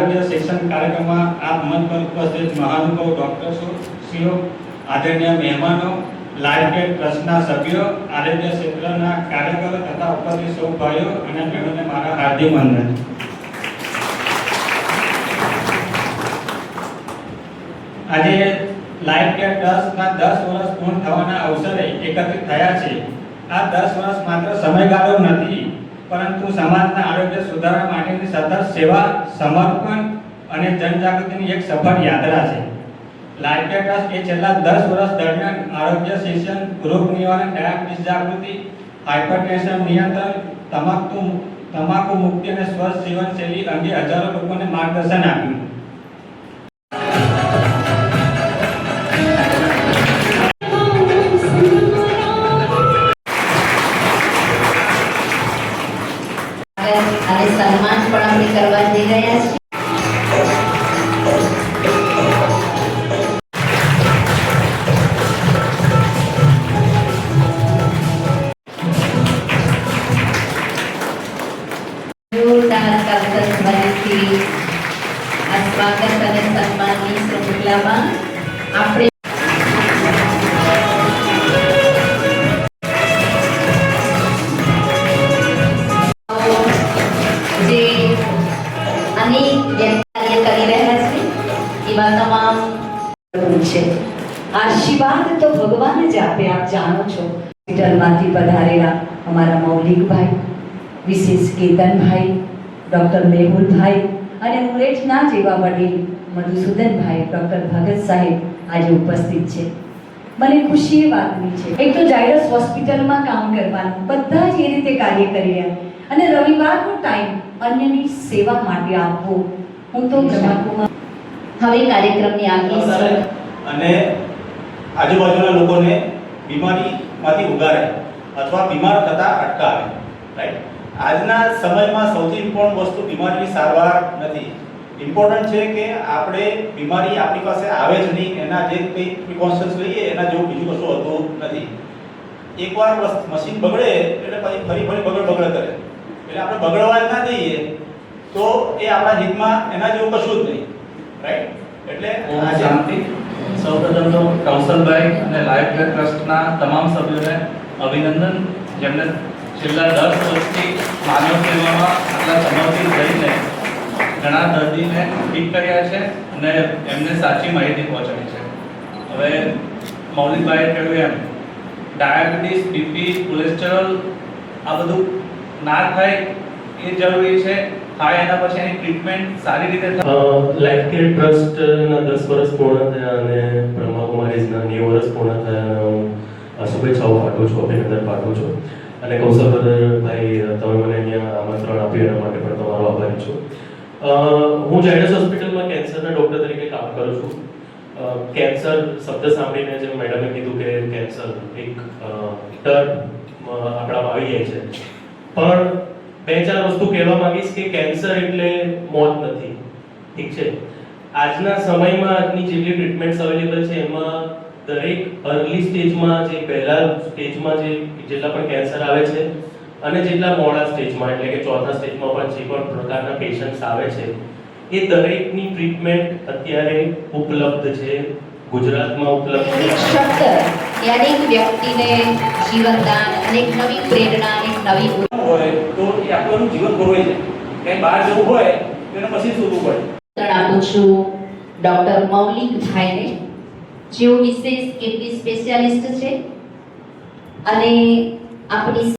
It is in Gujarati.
આરોગ્ય શિક્ષણ કાર્યક્રમમાં આપ મંચ પર ઉપસ્થિત મહાનુભાવ ડોક્ટરશ્રીઓ, આદરણીય મહેમાનો, લાઈફ કેર ટ્રસ્ટના સભ્યો, આરોગ્ય ક્ષેત્રના કાર્યકરો તથા ઉપસ્થિત સૌ ભાઈઓ અને બહેનોને મારા હાર્દિક વંદન. આજે લાઈફ કેર ટ્રસ્ટના 10 વર્ષ પૂર્ણ થવાના અવસરે એકત્રિત થયા છે. આ 10 વર્ષ માત્ર સમયગાળો નથી, પરંતુ સમાજના આરોગ્ય સુધારવા માટેની સતત સેવા, સમર્પણ અને જનજાગૃતિની એક સફળ યાત્રા છે. લાઈફ કેર ટ્રસ્ટ એ છેલ્લા 10 વર્ષ દરમિયાન આરોગ્ય શિક્ષણ, રોગ નિવારણ, ડાયાબિટીસ જાગૃતિ, હાઇપરટેન્શન નિયંત્રણ, તમાકુ મુક્તિ અને સ્વસ્થ જીવનશૈલી અંગે હજારો લોકોને માર્ગદર્શન આપ્યું. અને સન્માન પણ આપણે કરવા જઈ રહ્યા છીએ. જોરદાર કર્તવ્યથી આ સ્વાગત અને સન્માનની શૃંખલામાં આપણે તમામ છે. આશીર્વાદ તો ભગવાન જ આપે. આપ જાણો છો, હોસ્પિટલમાંથી પધારેલા અમારા મૌલિકભાઈ, વિશેષ કેતનભાઈ, ડૉક્ટર મેહુલભાઈ અને ઉમરેઠના જેવા વડીલ મધુસૂદનભાઈ, ડૉક્ટર ભગત સાહેબ આજે ઉપસ્થિત છે. મને ખુશી એ વાતની છે, એક તો ઝાયડસ હોસ્પિટલમાં કામ કરવાનું, બધા જ એ રીતે કાર્ય કરી રહ્યા અને રવિવારનો ટાઈમ અન્યની સેવા માટે આપવો. હું તો બ્રહ્માકુમાર હવે કાર્યક્રમની આગળ અને આજુબાજુના લોકોને બીમારીમાંથી ઉગારે અથવા બીમાર થતા અટકાવે. રાઈટ, આજના સમયમાં સૌથી ઇમ્પોર્ટન્ટ વસ્તુ બીમારીની સારવાર નથી. ઇમ્પોર્ટન્ટ છે કે આપણે બીમારી આપણી પાસે આવે જ નહીં, એના જે કંઈ પ્રિકોશન્સ લઈએ એના જેવું બીજું કશું હોતું નથી. એકવાર મશીન બગડે એટલે પછી ફરી બગડ કરે, એટલે આપણે બગડવા જ ના દઈએ તો એ આપણા હિતમાં એના જેવું કશું જ નહીં. રાઈટ, એટલે શાંતિ. સૌપ્રથમ તો કૌશલભાઈ અને લાઈફ કેર ટ્રસ્ટના તમામ સભ્યોને અભિનંદન, જેમને છેલ્લા 10 વર્ષથી માનવ સેવામાં આટલા સમર્પિત રહીને ઘણા દર્દીને ઠીક કર્યા છે અને એમને સાચી માહિતી પહોંચાડી છે. હવે મૌલિકભાઈએ કહ્યું એમ, ડાયાબિટીસ, બીપી, કોલેસ્ટેરોલ આ બધું ના થાય એ જરૂરી છે. થાય એના પછી એની ટ્રીટમેન્ટ સારી રીતે લાઈફ કેર ટ્રસ્ટના 10 વર્ષ પૂર્ણ થયા અને બ્રહ્માકુમારીઝના 90 વર્ષ પૂર્ણ થયા. હું શુભેચ્છાઓ પાઠવું છું, અભિનંદન પાઠવું છું. અને કૌશલભાઈ, તમે મને અહીંયા આમંત્રણ આપ્યું એના માટે પણ તમારો આભારી છું. હું ઝાયડસ હોસ્પિટલમાં કેન્સરના ડૉક્ટર તરીકે કામ કરું છું. કેન્સર શબ્દ સાંભળીને જેમ મેડમે કીધું કે કેન્સર એક ડર આપણામાં આવી જાય છે, પણ 2-4 વસ્તુ કહેવા માંગીશ કે કેન્સર એટલે મોત નથી. ઠીક છે, આજના સમયમાં આજની જેટલી ટ્રીટમેન્ટ્સ અવેલેબલ છે એમાં દરેક અર્લી સ્ટેજમાં, જે પહેલા સ્ટેજમાં જેટલા પણ કેન્સર આવે છે અને જેટલા મોડા સ્ટેજમાં એટલે કે ચોથા સ્ટેજમાં પણ જે પણ પ્રકારના પેશન્ટ્સ આવે છે એ દરેકની ટ્રીટમેન્ટ અત્યારે ઉપલબ્ધ છે, ગુજરાતમાં ઉપલબ્ધ છે. શબ્દ એ અનેક વ્યક્તિને જીવનદાન, અનેક નવી પ્રેરણા, અનેક નવી હોય તો એ આપણું જીવન ગોળવાઈ જાય. કંઈ બહાર જવું હોય તો એને પછી શોધવું પડે. આપું છું ડૉક્ટર મૌલિકભાઈને, જેઓ વિશેષ કિડની સ્પેશિયાલિસ્ટ છે અને આપણી